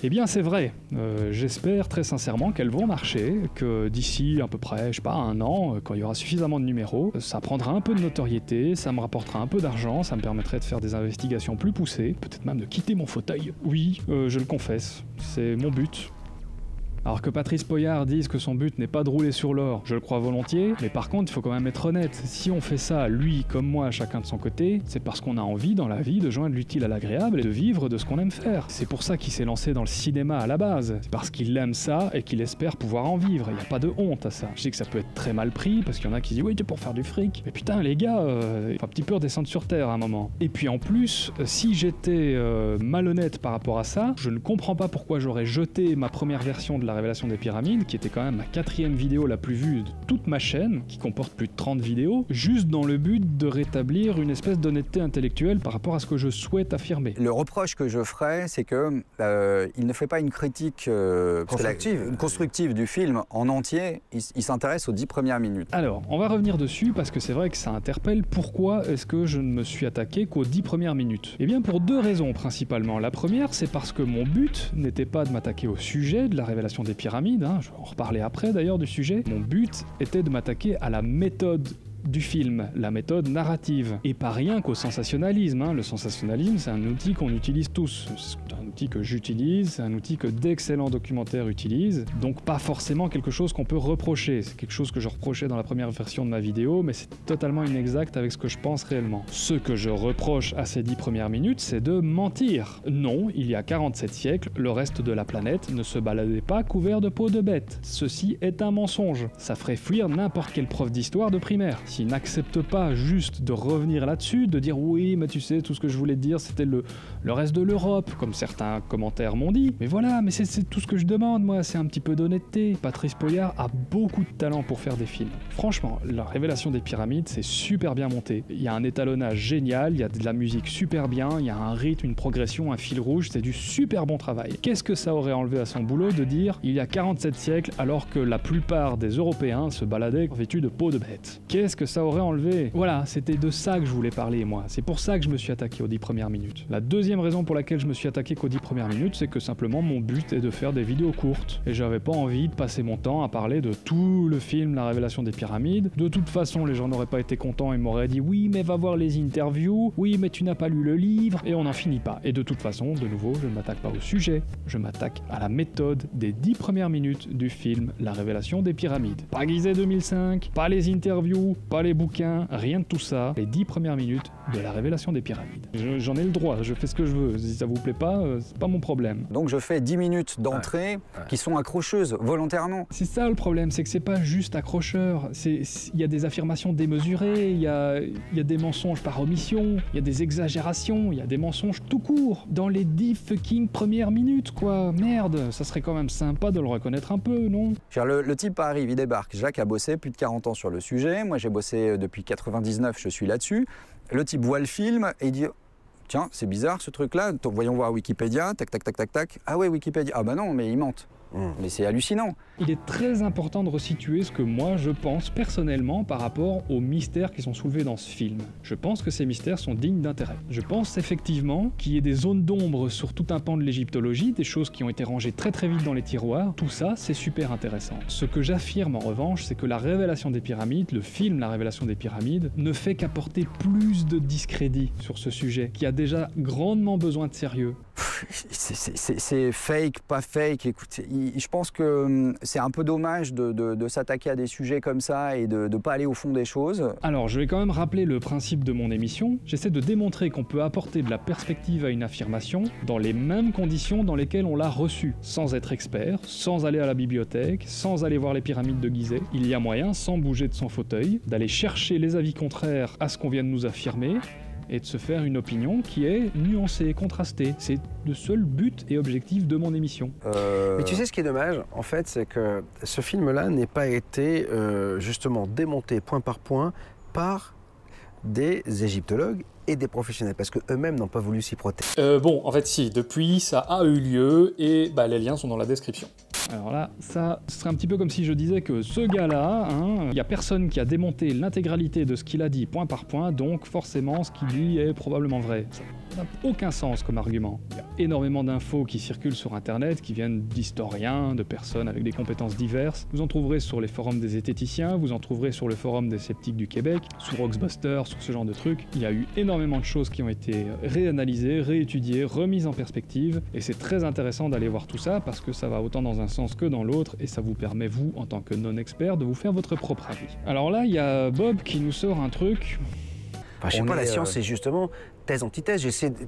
Eh bien c'est vrai, j'espère très sincèrement qu'elles vont marcher, que d'ici à peu près, je sais pas, 1 an, quand il y aura suffisamment de numéros, ça prendra un peu de notoriété, ça me rapportera un peu d'argent, ça me permettrait de faire des investigations plus poussées, peut-être même de quitter mon fauteuil. Oui, je le confesse, c'est mon but. Alors que Patrice Poyart dise que son but n'est pas de rouler sur l'or, je le crois volontiers, mais par contre il faut quand même être honnête, si on fait ça, lui comme moi, chacun de son côté, c'est parce qu'on a envie dans la vie de joindre l'utile à l'agréable et de vivre de ce qu'on aime faire. C'est pour ça qu'il s'est lancé dans le cinéma à la base, c'est parce qu'il aime ça et qu'il espère pouvoir en vivre, il n'y a pas de honte à ça. Je sais que ça peut être très mal pris, parce qu'il y en a qui disent oui, c'est pour faire du fric, mais putain les gars, faut un petit peu redescendre sur terre à un moment. Et puis en plus, si j'étais malhonnête par rapport à ça, je ne comprends pas pourquoi j'aurais jeté ma première version de la révélation des pyramides, qui était quand même ma 4e vidéo la plus vue de toute ma chaîne, qui comporte plus de 30 vidéos, juste dans le but de rétablir une espèce d'honnêteté intellectuelle par rapport à ce que je souhaite affirmer. Le reproche que je ferais, c'est que il ne fait pas une critique constructive du film en entier, il s'intéresse aux 10 premières minutes. Alors, on va revenir dessus parce que c'est vrai que ça interpelle. Pourquoi est-ce que je ne me suis attaqué qu'aux 10 premières minutes? Eh bien pour 2 raisons principalement. La première, c'est parce que mon but n'était pas de m'attaquer au sujet de la révélation des pyramides, je vais en reparler après d'ailleurs du sujet. Mon but était de m'attaquer à la méthode du film, la méthode narrative. Et pas rien qu'au sensationnalisme. Le sensationnalisme, c'est un outil qu'on utilise tous. C'est un outil que j'utilise, c'est un outil que d'excellents documentaires utilisent. Donc pas forcément quelque chose qu'on peut reprocher. C'est quelque chose que je reprochais dans la première version de ma vidéo, mais c'est totalement inexact avec ce que je pense réellement. Ce que je reproche à ces 10 premières minutes, c'est de mentir. Non, il y a 47 siècles, le reste de la planète ne se baladait pas couvert de peau de bête. Ceci est un mensonge. Ça ferait fuir n'importe quel prof d'histoire de primaire. S'il n'accepte pas juste de revenir là-dessus, de dire oui, mais tu sais, tout ce que je voulais te dire, c'était le le reste de l'Europe, comme certains commentaires m'ont dit. Mais voilà, mais c'est tout ce que je demande, moi, c'est un petit peu d'honnêteté. Patrice Poyart a beaucoup de talent pour faire des films. Franchement, la révélation des pyramides, c'est super bien monté. Il y a un étalonnage génial, il y a de la musique super bien, il y a un rythme, une progression, un fil rouge, c'est du super bon travail. Qu'est-ce que ça aurait enlevé à son boulot de dire il y a 47 siècles alors que la plupart des Européens se baladaient vêtus de peau de bête? Qu'est-ce que ça aurait enlevé? Voilà, c'était de ça que je voulais parler, moi. C'est pour ça que je me suis attaqué aux 10 premières minutes. La deuxième raison pour laquelle je me suis attaqué qu'aux 10 premières minutes, c'est que simplement mon but est de faire des vidéos courtes. Et j'avais pas envie de passer mon temps à parler de tout le film La Révélation des Pyramides. De toute façon, les gens n'auraient pas été contents et m'auraient dit oui, mais va voir les interviews, oui, mais tu n'as pas lu le livre, et on n'en finit pas. Et de toute façon, de nouveau, je ne m'attaque pas au sujet, je m'attaque à la méthode des 10 premières minutes du film La Révélation des Pyramides. Pas Gizeh 2005, pas les interviews, pas les bouquins, rien de tout ça. Les 10 premières minutes de La Révélation des Pyramides. J'en ai le droit, je fais ce que je veux. Si ça vous plaît pas, c'est pas mon problème. Donc je fais 10 minutes d'entrée qui sont accrocheuses, volontairement. C'est ça le problème, c'est que c'est pas juste accrocheur. Il y a des affirmations démesurées, il y a des mensonges par omission, il y a des exagérations, il y a des mensonges tout court. Dans les 10 fucking premières minutes, quoi. Merde, ça serait quand même sympa de le reconnaître un peu, non? Le type arrive, il débarque. Jacques a bossé plus de 40 ans sur le sujet. Moi, j'ai bossé depuis 99, je suis là-dessus. Le type voit le film et il dit « Tiens, c'est bizarre ce truc-là, voyons voir Wikipédia, tac, tac, tac, tac, tac. Ah ouais, Wikipédia. Ah bah non, mais ils mentent. Mais c'est hallucinant. » Il est très important de resituer ce que moi je pense personnellement par rapport aux mystères qui sont soulevés dans ce film. Je pense que ces mystères sont dignes d'intérêt. Je pense effectivement qu'il y ait des zones d'ombre sur tout un pan de l'égyptologie, des choses qui ont été rangées très très vite dans les tiroirs. Tout ça, c'est super intéressant. Ce que j'affirme en revanche, c'est que La Révélation des Pyramides, le film La Révélation des Pyramides, ne fait qu'apporter plus de discrédit sur ce sujet, qui a déjà grandement besoin de sérieux. C'est fake, pas fake. Écoutez, je pense que c'est un peu dommage de s'attaquer à des sujets comme ça et de ne pas aller au fond des choses. Alors, je vais quand même rappeler le principe de mon émission. J'essaie de démontrer qu'on peut apporter de la perspective à une affirmation dans les mêmes conditions dans lesquelles on l'a reçue, sans être expert, sans aller à la bibliothèque, sans aller voir les pyramides de Gizeh. Il y a moyen, sans bouger de son fauteuil, d'aller chercher les avis contraires à ce qu'on vient de nous affirmer, et de se faire une opinion qui est nuancée, contrastée. C'est le seul but et objectif de mon émission. Mais tu sais ce qui est dommage, en fait, c'est que ce film-là n'ait pas été justement démonté point par point par des égyptologues et des professionnels, parce qu'eux-mêmes n'ont pas voulu s'y prêter. Bon, en fait si, depuis ça a eu lieu, et bah, les liens sont dans la description. Alors là, ça serait un petit peu comme si je disais que ce gars-là, il n'y a personne qui a démonté l'intégralité de ce qu'il a dit point par point, donc forcément ce qu'il dit est probablement vrai. Ça n'a aucun sens comme argument. Il y a énormément d'infos qui circulent sur internet, qui viennent d'historiens, de personnes avec des compétences diverses. Vous en trouverez sur les forums des zététiciens, vous en trouverez sur le forum des sceptiques du Québec, sur Roxbuster, sur ce genre de trucs. Il y a eu énormément de choses qui ont été réanalysées, réétudiées, remises en perspective, et c'est très intéressant d'aller voir tout ça parce que ça va autant dans un sens que dans l'autre, et ça vous permet, vous, en tant que non-expert, de vous faire votre propre avis. Alors là, il y a Bob qui nous sort un truc... Enfin, je sais pas, la science, c'est justement thèse, antithèse.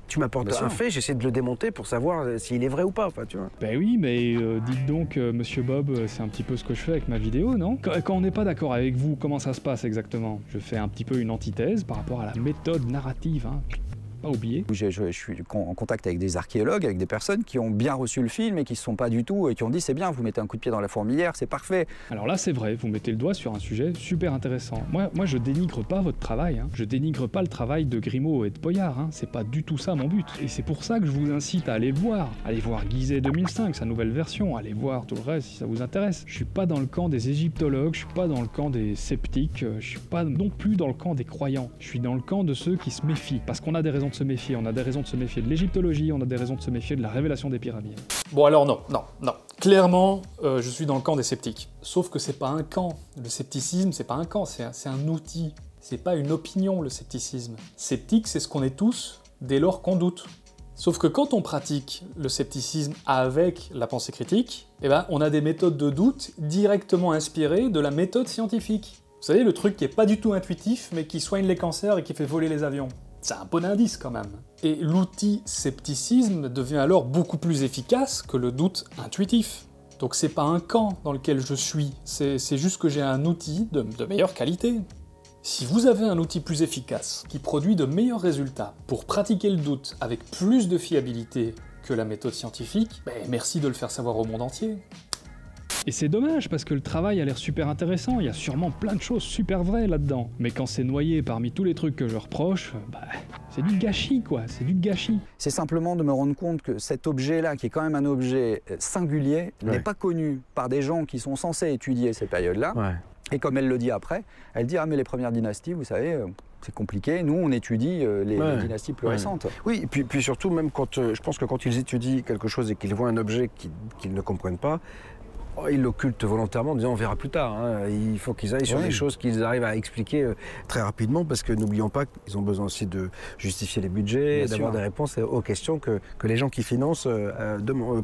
Tu m'apportes un fait, j'essaie de le démonter pour savoir s'il est vrai ou pas, enfin, tu vois. Ben oui, mais dites donc, monsieur Bob, c'est un petit peu ce que je fais avec ma vidéo, non? Quand on n'est pas d'accord avec vous, comment ça se passe exactement? Je fais un petit peu une antithèse par rapport à la méthode narrative, hein. Pas oublié. Je suis en contact avec des archéologues, avec des personnes qui ont bien reçu le film et qui ne sont pas du tout, et qui ont dit c'est bien, vous mettez un coup de pied dans la fourmilière, c'est parfait. Alors là c'est vrai, vous mettez le doigt sur un sujet super intéressant. Moi je dénigre pas votre travail, hein. Je dénigre pas le travail de Grimaud et de Poyart, hein. C'est pas du tout ça mon but. Et c'est pour ça que je vous incite à aller le voir. Allez voir Gizeh 2005, sa nouvelle version, allez voir tout le reste si ça vous intéresse. Je suis pas dans le camp des égyptologues, je suis pas dans le camp des sceptiques, je suis pas non plus dans le camp des croyants. Je suis dans le camp de ceux qui se méfient, parce qu'on a des raisons de se méfier. On a des raisons de se méfier de l'égyptologie, on a des raisons de se méfier de la révélation des pyramides. Bon alors non. Clairement, je suis dans le camp des sceptiques. Sauf que c'est pas un camp. Le scepticisme, c'est pas un camp, c'est un outil. C'est pas une opinion, le scepticisme. Sceptique, c'est ce qu'on est tous, dès lors qu'on doute. Sauf que quand on pratique le scepticisme avec la pensée critique, eh ben, on a des méthodes de doute directement inspirées de la méthode scientifique. Vous savez, le truc qui est pas du tout intuitif, mais qui soigne les cancers et qui fait voler les avions. C'est un bon indice quand même. Et l'outil scepticisme devient alors beaucoup plus efficace que le doute intuitif. Donc c'est pas un camp dans lequel je suis, c'est juste que j'ai un outil de meilleure qualité. Si vous avez un outil plus efficace, qui produit de meilleurs résultats pour pratiquer le doute avec plus de fiabilité que la méthode scientifique, merci de le faire savoir au monde entier. Et c'est dommage parce que le travail a l'air super intéressant, il y a sûrement plein de choses super vraies là-dedans. Mais quand c'est noyé parmi tous les trucs que je reproche, c'est du gâchis quoi, c'est du gâchis. C'est simplement de me rendre compte que cet objet-là, qui est quand même un objet singulier, n'est pas connu par des gens qui sont censés étudier ces périodes-là. Ouais. Et comme elle le dit après, elle dit « Ah mais les premières dynasties, vous savez, c'est compliqué, nous on étudie les dynasties plus récentes. » Oui, et puis surtout même quand, je pense que quand ils étudient quelque chose et qu'ils voient un objet qu'ils ne comprennent pas, ils l'occultent volontairement en disant on verra plus tard. Hein. Il faut qu'ils aillent sur des choses qu'ils arrivent à expliquer très rapidement parce que n'oublions pas qu'ils ont besoin aussi de justifier les budgets, d'avoir des réponses aux questions que les gens qui financent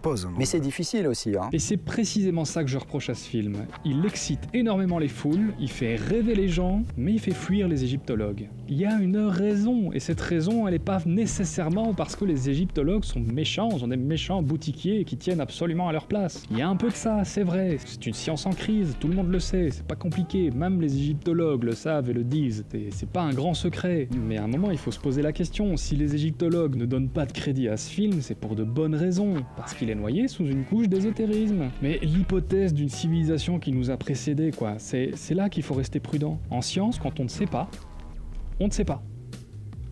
posent. Mais c'est difficile aussi. Hein. Et c'est précisément ça que je reproche à ce film. Il excite énormément les foules, il fait rêver les gens, mais il fait fuir les égyptologues. Il y a une raison, et cette raison elle n'est pas nécessairement parce que les égyptologues sont méchants, sont des méchants boutiquiers qui tiennent absolument à leur place. Il y a un peu de ça, c'est vrai, c'est une science en crise, tout le monde le sait, c'est pas compliqué, même les égyptologues le savent et le disent, c'est pas un grand secret. Mais à un moment il faut se poser la question, si les égyptologues ne donnent pas de crédit à ce film, c'est pour de bonnes raisons, parce qu'il est noyé sous une couche d'ésotérisme. Mais l'hypothèse d'une civilisation qui nous a précédés, quoi, c'est là qu'il faut rester prudent. En science, quand on ne sait pas, on ne sait pas.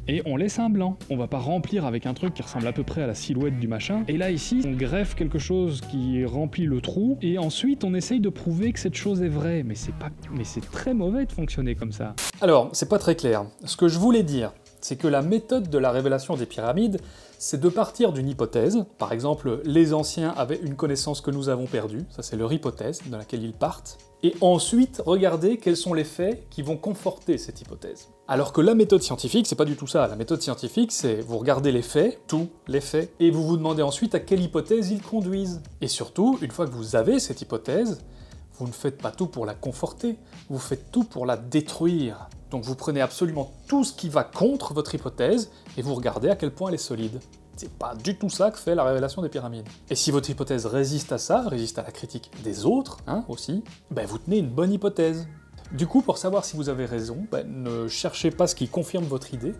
Et on laisse un blanc. On va pas remplir avec un truc qui ressemble à peu près à la silhouette du machin. Et là, ici, on greffe quelque chose qui remplit le trou, et ensuite on essaye de prouver que cette chose est vraie. Mais c'est très mauvais de fonctionner comme ça. Alors, c'est pas très clair. Ce que je voulais dire, c'est que la méthode de la révélation des pyramides, c'est de partir d'une hypothèse. Par exemple, les anciens avaient une connaissance que nous avons perdue, ça c'est leur hypothèse dans laquelle ils partent, et ensuite regarder quels sont les faits qui vont conforter cette hypothèse. Alors que la méthode scientifique, c'est pas du tout ça. La méthode scientifique, c'est vous regardez les faits, tous les faits, et vous vous demandez ensuite à quelle hypothèse ils conduisent. Et surtout, une fois que vous avez cette hypothèse, vous ne faites pas tout pour la conforter, vous faites tout pour la détruire. Donc vous prenez absolument tout ce qui va contre votre hypothèse et vous regardez à quel point elle est solide. C'est pas du tout ça que fait la révélation des pyramides. Et si votre hypothèse résiste à ça, résiste à la critique des autres, aussi, vous tenez une bonne hypothèse. Du coup, pour savoir si vous avez raison, ne cherchez pas ce qui confirme votre idée,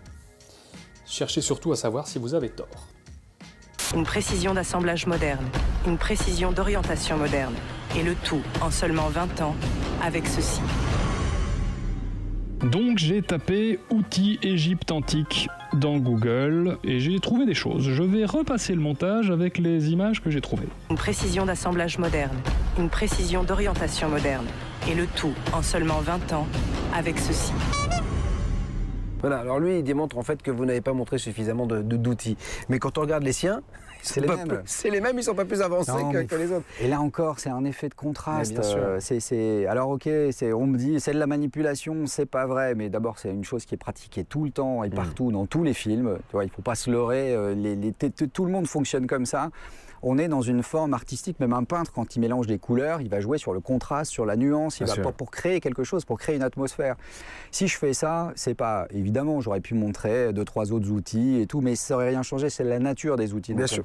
cherchez surtout à savoir si vous avez tort. Une précision d'assemblage moderne, une précision d'orientation moderne, et le tout en seulement 20 ans, avec ceci. Donc j'ai tapé « outils Égypte antique » dans Google et j'ai trouvé des choses. Je vais repasser le montage avec les images que j'ai trouvées. Une précision d'assemblage moderne, une précision d'orientation moderne, et le tout en seulement 20 ans, avec ceci. Voilà, alors lui, il démontre en fait que vous n'avez pas montré suffisamment d'outils. Mais quand on regarde les siens, c'est les mêmes, ils ne sont pas plus avancés que les autres. Et là encore, c'est un effet de contraste. Bien sûr. Alors ok, on me dit, c'est de la manipulation, c'est pas vrai, mais d'abord c'est une chose qui est pratiquée tout le temps et partout, dans tous les films. Tu vois, il ne faut pas se leurrer, tout le monde fonctionne comme ça. On est dans une forme artistique, même un peintre, quand il mélange des couleurs, il va jouer sur le contraste, sur la nuance, il va pour créer quelque chose, pour créer une atmosphère. Si je fais ça, c'est pas... Évidemment, j'aurais pu montrer 2-3 autres outils et tout, mais ça n'aurait rien changé, c'est la nature des outils. Bien sûr,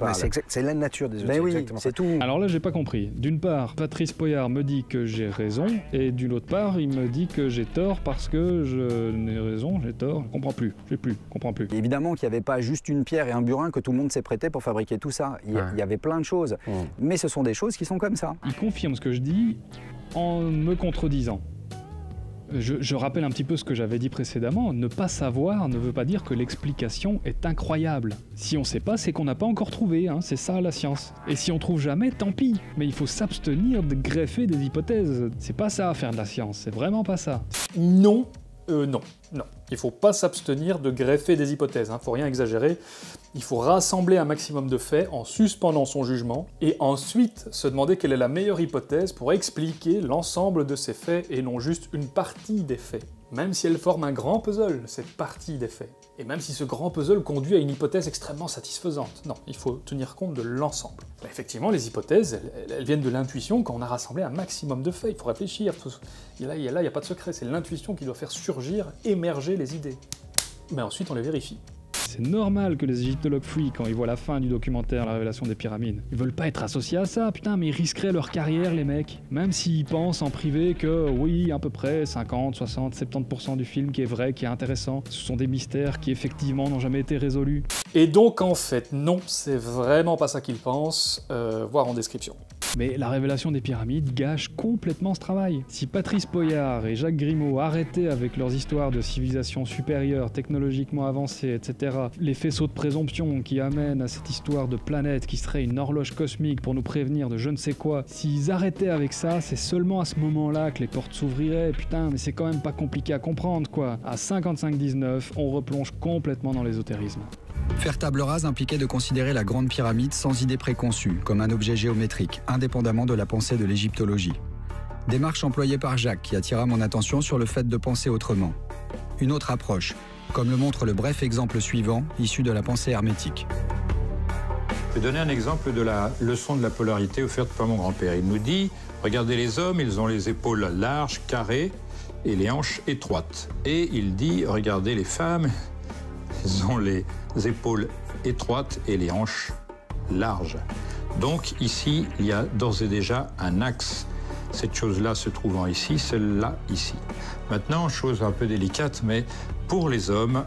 c'est la nature des outils, mais oui, exactement. C'est tout. Alors là, j'ai pas compris. D'une part, Patrice Poyart me dit que j'ai raison, et d'une autre part, il me dit que j'ai tort parce que je n'ai raison, j'ai tort, je comprends plus, comprends plus. Évidemment qu'il n'y avait pas juste une pierre et un burin que tout le monde s'est prêté pour fabriquer tout ça. Il y avait plein de choses. Mais ce sont des choses qui sont comme ça. Il confirme ce que je dis en me contredisant. Je rappelle un petit peu ce que j'avais dit précédemment, ne pas savoir ne veut pas dire que l'explication est incroyable. Si on sait pas, c'est qu'on n'a pas encore trouvé, c'est ça la science. Et si on trouve jamais, tant pis. Mais il faut s'abstenir de greffer des hypothèses. C'est pas ça à faire de la science, c'est vraiment pas ça. Non. Il faut pas s'abstenir de greffer des hypothèses, faut rien exagérer. Il faut rassembler un maximum de faits en suspendant son jugement, et ensuite se demander quelle est la meilleure hypothèse pour expliquer l'ensemble de ces faits et non juste une partie des faits. Même si elle forme un grand puzzle, cette partie des faits. Et même si ce grand puzzle conduit à une hypothèse extrêmement satisfaisante. Non, il faut tenir compte de l'ensemble. Effectivement, les hypothèses, elles viennent de l'intuition quand on a rassemblé un maximum de faits. Il faut réfléchir. Là, il n'y a pas de secret. C'est l'intuition qui doit faire surgir, émerger les idées. Mais ensuite, on les vérifie. C'est normal que les égyptologues fuient quand ils voient la fin du documentaire La Révélation des Pyramides. Ils veulent pas être associés à ça, putain, mais ils risqueraient leur carrière, les mecs. Même s'ils pensent en privé que, oui, à peu près 50, 60, 70% du film qui est vrai, qui est intéressant, ce sont des mystères qui effectivement n'ont jamais été résolus. Et donc en fait, non, c'est vraiment pas ça qu'ils pensent, voir en description. Mais La Révélation des Pyramides gâche complètement ce travail. Si Patrice Poyart et Jacques Grimaud arrêtaient avec leurs histoires de civilisation supérieure, technologiquement avancée, etc., les faisceaux de présomption qui amènent à cette histoire de planète qui serait une horloge cosmique pour nous prévenir de je ne sais quoi, s'ils arrêtaient avec ça, c'est seulement à ce moment-là que les portes s'ouvriraient. Putain, mais c'est quand même pas compliqué à comprendre, quoi. À 55-19, on replonge complètement dans l'ésotérisme. Faire table rase impliquait de considérer la Grande Pyramide sans idée préconçue, comme un objet géométrique, indépendamment de la pensée de l'égyptologie. Démarche employée par Jacques qui attira mon attention sur le fait de penser autrement. Une autre approche, comme le montre le bref exemple suivant, issu de la pensée hermétique. Je vais donner un exemple de la leçon de la polarité offerte par mon grand-père. Il nous dit, regardez les hommes, ils ont les épaules larges, carrées, et les hanches étroites. Et il dit, regardez les femmes, ils ont les épaules étroites et les hanches larges. Donc ici, il y a d'ores et déjà un axe. Cette chose-là se trouvant ici, celle-là ici. Maintenant, chose un peu délicate, mais pour les hommes,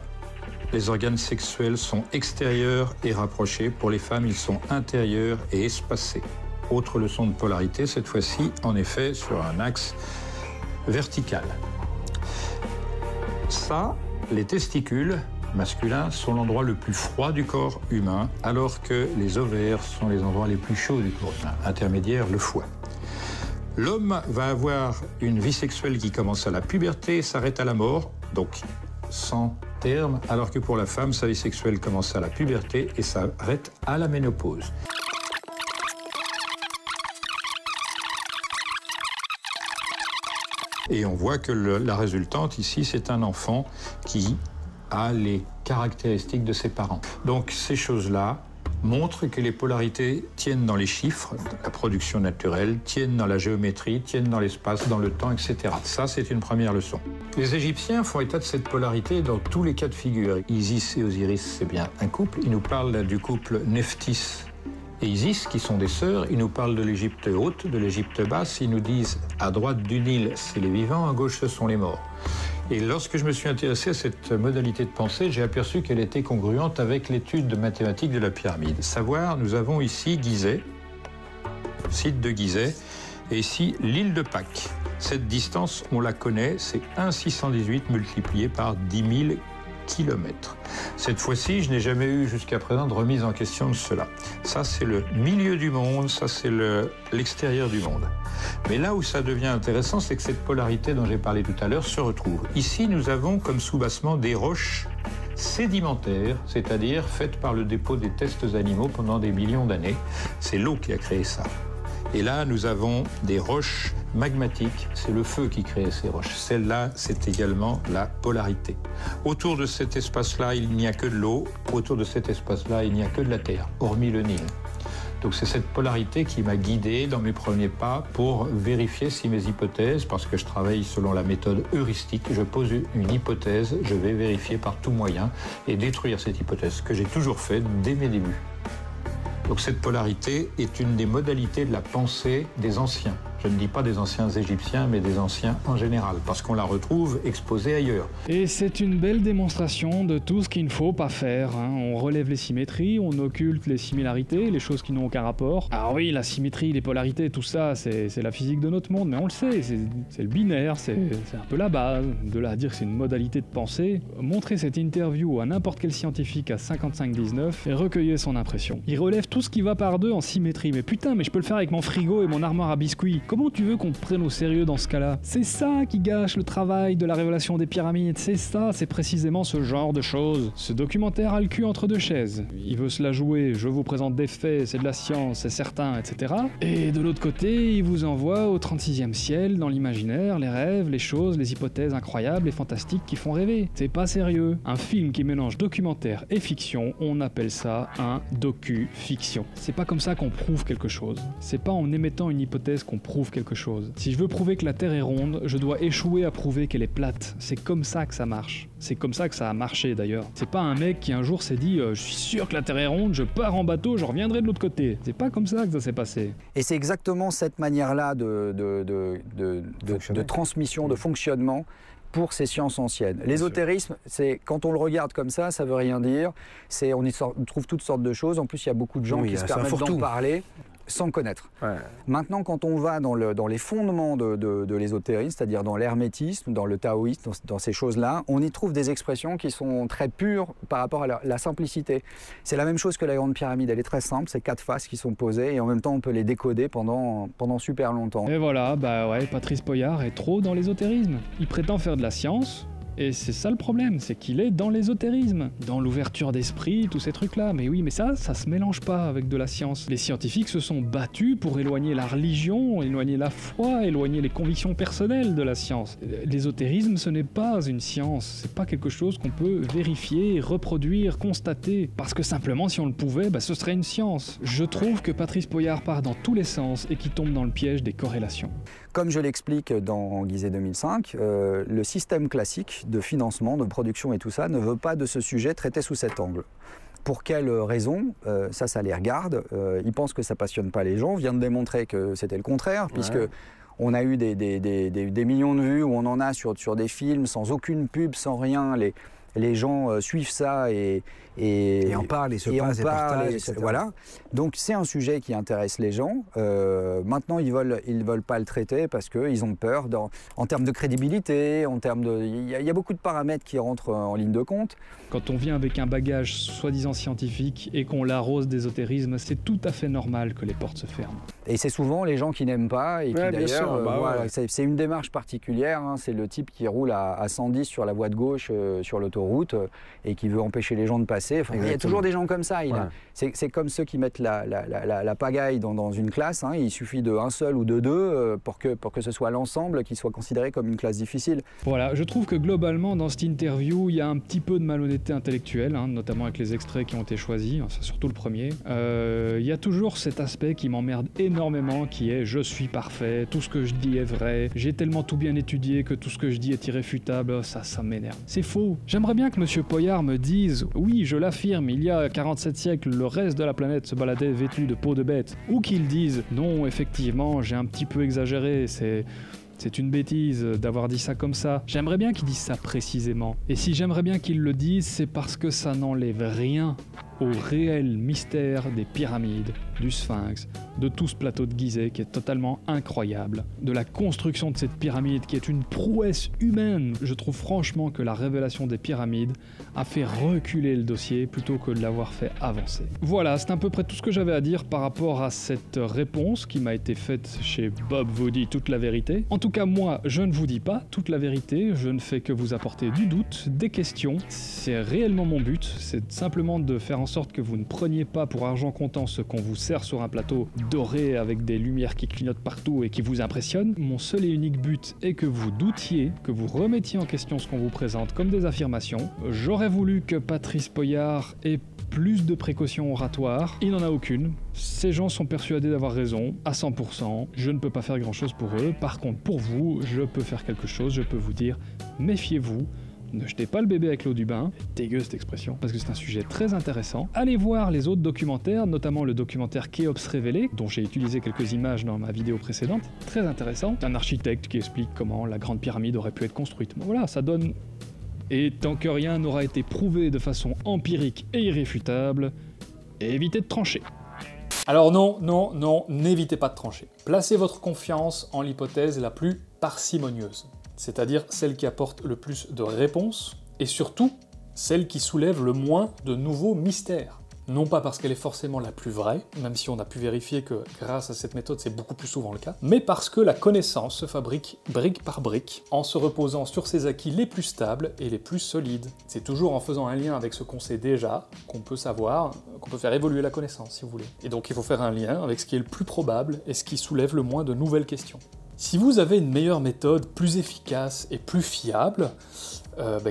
les organes sexuels sont extérieurs et rapprochés. Pour les femmes, ils sont intérieurs et espacés. Autre leçon de polarité, cette fois-ci, en effet, sur un axe vertical. Ça, les testicules masculins sont l'endroit le plus froid du corps humain, alors que les ovaires sont les endroits les plus chauds du corps humain, intermédiaire le foie. L'homme va avoir une vie sexuelle qui commence à la puberté et s'arrête à la mort, donc sans terme, alors que pour la femme, sa vie sexuelle commence à la puberté et s'arrête à la ménopause. Et on voit que la résultante ici, c'est un enfant qui a les caractéristiques de ses parents. Donc ces choses-là montrent que les polarités tiennent dans les chiffres, la production naturelle, tiennent dans la géométrie, tiennent dans l'espace, dans le temps, etc. Ça, c'est une première leçon. Les Égyptiens font état de cette polarité dans tous les cas de figure. Isis et Osiris, c'est bien un couple. Ils nous parlent du couple Nephthys et Isis, qui sont des sœurs. Ils nous parlent de l'Égypte haute, de l'Égypte basse. Ils nous disent, à droite du Nil, c'est les vivants, à gauche, ce sont les morts. Et lorsque je me suis intéressé à cette modalité de pensée, j'ai aperçu qu'elle était congruente avec l'étude mathématique de la pyramide. Savoir, nous avons ici Gizeh, site de Gizeh, et ici l'île de Pâques. Cette distance, on la connaît, c'est 1,618 multiplié par 10 000 kilomètres. Cette fois-ci, je n'ai jamais eu jusqu'à présent de remise en question de cela. Ça, c'est le milieu du monde, ça, c'est l'extérieur du monde. Mais là où ça devient intéressant, c'est que cette polarité dont j'ai parlé tout à l'heure se retrouve. Ici, nous avons comme soubassement des roches sédimentaires, c'est-à-dire faites par le dépôt des tests animaux pendant des millions d'années. C'est l'eau qui a créé ça. Et là, nous avons des roches magmatiques. C'est le feu qui crée ces roches. Celle-là, c'est également la polarité. Autour de cet espace-là, il n'y a que de l'eau. Autour de cet espace-là, il n'y a que de la terre, hormis le Nil. Donc c'est cette polarité qui m'a guidé dans mes premiers pas pour vérifier si mes hypothèses, parce que je travaille selon la méthode heuristique, je pose une hypothèse, je vais vérifier par tout moyen et détruire cette hypothèse, ce que j'ai toujours fait dès mes débuts. Donc cette polarité est une des modalités de la pensée des anciens. Je ne dis pas des anciens égyptiens, mais des anciens en général, parce qu'on la retrouve exposée ailleurs. Et c'est une belle démonstration de tout ce qu'il ne faut pas faire. On relève les symétries, on occulte les similarités, les choses qui n'ont aucun rapport. Alors oui, la symétrie, les polarités, tout ça, c'est la physique de notre monde, mais on le sait, c'est le binaire, c'est un peu la base. De là à dire que c'est une modalité de pensée, montrez cette interview à n'importe quel scientifique à 55-19 et recueillez son impression. Il relève tout ce qui va par deux en symétrie, mais putain, mais je peux le faire avec mon frigo et mon armoire à biscuits. Comment tu veux qu'on te prenne au sérieux dans ce cas-là? C'est ça qui gâche le travail de la révélation des pyramides, c'est ça, c'est précisément ce genre de choses. Ce documentaire a le cul entre deux chaises. Il veut se la jouer, je vous présente des faits, c'est de la science, c'est certain, etc. Et de l'autre côté, il vous envoie au 36e ciel, dans l'imaginaire, les rêves, les choses, les hypothèses incroyables et fantastiques qui font rêver. C'est pas sérieux. Un film qui mélange documentaire et fiction, on appelle ça un docu-fiction. C'est pas comme ça qu'on prouve quelque chose. C'est pas en émettant une hypothèse qu'on prouve prouve quelque chose. Si je veux prouver que la Terre est ronde, je dois échouer à prouver qu'elle est plate. C'est comme ça que ça marche. C'est comme ça que ça a marché d'ailleurs. C'est pas un mec qui un jour s'est dit je suis sûr que la Terre est ronde, je pars en bateau, je reviendrai de l'autre côté. C'est pas comme ça que ça s'est passé. Et c'est exactement cette manière-là de transmission, de fonctionnement pour ces sciences anciennes. L'ésotérisme, c'est quand on le regarde comme ça veut rien dire. On trouve toutes sortes de choses. En plus, il y a beaucoup de gens qui se permettent d'en parler sans connaître. Ouais. Maintenant, quand on va dans les fondements de l'ésotérisme, c'est-à-dire dans l'hermétisme, dans le taoïsme, dans ces choses-là, on y trouve des expressions qui sont très pures par rapport à la simplicité. C'est la même chose que la Grande Pyramide, elle est très simple, c'est 4 faces qui sont posées et en même temps on peut les décoder pendant super longtemps. Et voilà, bah ouais, Patrice Poyart est trop dans l'ésotérisme. Il prétend faire de la science. Et c'est ça le problème, c'est qu'il est dans l'ésotérisme, dans l'ouverture d'esprit, tous ces trucs-là. Mais oui, mais ça se mélange pas avec de la science. Les scientifiques se sont battus pour éloigner la religion, éloigner la foi, éloigner les convictions personnelles de la science. L'ésotérisme, ce n'est pas une science, c'est pas quelque chose qu'on peut vérifier, reproduire, constater. Parce que simplement, si on le pouvait, ce serait une science. Je trouve que Patrice Poyart part dans tous les sens et qu'il tombe dans le piège des corrélations. Comme je l'explique dans Guizet 2005, le système classique de financement, de production et tout ça ne veut pas de ce sujet traité sous cet angle. Pour quelle raison? Ça les regarde. Ils pensent que ça passionne pas les gens. On vient de démontrer que c'était le contraire, puisque on a eu des millions de vues où on en a sur des films sans aucune pub, sans rien. Les gens suivent ça et en parlent, et se passent des partages, etc. Voilà. Donc c'est un sujet qui intéresse les gens. Maintenant, ils veulent pas le traiter parce qu'ils ont peur en termes de crédibilité, il y a beaucoup de paramètres qui rentrent en ligne de compte. Quand on vient avec un bagage soi-disant scientifique et qu'on l'arrose d'ésotérisme, c'est tout à fait normal que les portes se ferment. Et c'est souvent les gens qui n'aiment pas et qui d'ailleurs, voilà, c'est une démarche particulière. Hein, c'est le type qui roule à 110 sur la voie de gauche sur l'autoroute et qui veut empêcher les gens de passer. Enfin, il y a toujours des gens comme ça. C'est comme ceux qui mettent la pagaille dans une classe. Hein, il suffit d'un seul ou de deux pour que ce soit l'ensemble qui soit considéré comme une classe difficile. Voilà, je trouve que globalement, dans cette interview, il y a un petit peu de malhonnêteté intellectuelle, hein, notamment avec les extraits qui ont été choisis, surtout le premier. Il y a toujours cet aspect qui m'emmerde énormément, qui est « je suis parfait, tout ce que je dis est vrai, j'ai tellement tout bien étudié que tout ce que je dis est irréfutable », ça m'énerve. C'est faux. J'aimerais bien que Monsieur Poyart me dise « oui, je l'affirme, il y a 47 siècles, le reste de la planète se baladait vêtu de peau de bête », ou qu'il dise « non, effectivement, j'ai un petit peu exagéré, c'est une bêtise d'avoir dit ça comme ça ». J'aimerais bien qu'il dise ça précisément. Et si j'aimerais bien qu'il le dise, c'est parce que ça n'enlève rien au réel mystère des pyramides, du Sphinx, de tout ce plateau de Gizeh qui est totalement incroyable, de la construction de cette pyramide qui est une prouesse humaine. Je trouve franchement que la révélation des pyramides a fait reculer le dossier plutôt que de l'avoir fait avancer. Voilà, c'est à peu près tout ce que j'avais à dire par rapport à cette réponse qui m'a été faite chez Bob vous dit toute la vérité. En tout cas, moi, je ne vous dis pas toute la vérité, je ne fais que vous apporter du doute, des questions. C'est réellement mon but, c'est simplement de faire en sorte que vous ne preniez pas pour argent comptant ce qu'on vous sert sur un plateau doré avec des lumières qui clignotent partout et qui vous impressionnent. Mon seul et unique but est que vous doutiez, que vous remettiez en question ce qu'on vous présente comme des affirmations. J'aurais voulu que Patrice Poyart ait plus de précautions oratoires, il n'en a aucune. Ces gens sont persuadés d'avoir raison, à 100%, je ne peux pas faire grand chose pour eux. Par contre, pour vous, je peux faire quelque chose, je peux vous dire, méfiez-vous, ne jetez pas le bébé avec l'eau du bain, dégueu cette expression, parce que c'est un sujet très intéressant. Allez voir les autres documentaires, notamment le documentaire Khéops révélé, dont j'ai utilisé quelques images dans ma vidéo précédente, très intéressant. Un architecte qui explique comment la Grande Pyramide aurait pu être construite. Bon, voilà, ça donne... Et tant que rien n'aura été prouvé de façon empirique et irréfutable, évitez de trancher. Alors non, n'évitez pas de trancher. Placez votre confiance en l'hypothèse la plus parcimonieuse, c'est-à-dire celle qui apporte le plus de réponses, et surtout, celle qui soulève le moins de nouveaux mystères. Non pas parce qu'elle est forcément la plus vraie, même si on a pu vérifier que grâce à cette méthode c'est beaucoup plus souvent le cas, mais parce que la connaissance se fabrique brique par brique, en se reposant sur ses acquis les plus stables et les plus solides. C'est toujours en faisant un lien avec ce qu'on sait déjà, qu'on peut savoir, qu'on peut faire évoluer la connaissance si vous voulez. Et donc il faut faire un lien avec ce qui est le plus probable et ce qui soulève le moins de nouvelles questions. Si vous avez une meilleure méthode, plus efficace et plus fiable,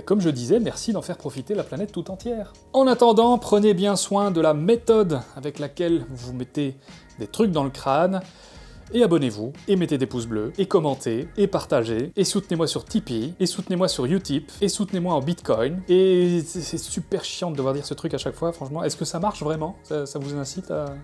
comme je disais, merci d'en faire profiter la planète tout entière. En attendant, prenez bien soin de la méthode avec laquelle vous mettez des trucs dans le crâne, et abonnez-vous, et mettez des pouces bleus, et commentez, et partagez, et soutenez-moi sur Tipeee, et soutenez-moi sur Utip, et soutenez-moi en Bitcoin, et c'est super chiant de devoir dire ce truc à chaque fois, franchement. Est-ce que ça marche vraiment? Ça vous incite à...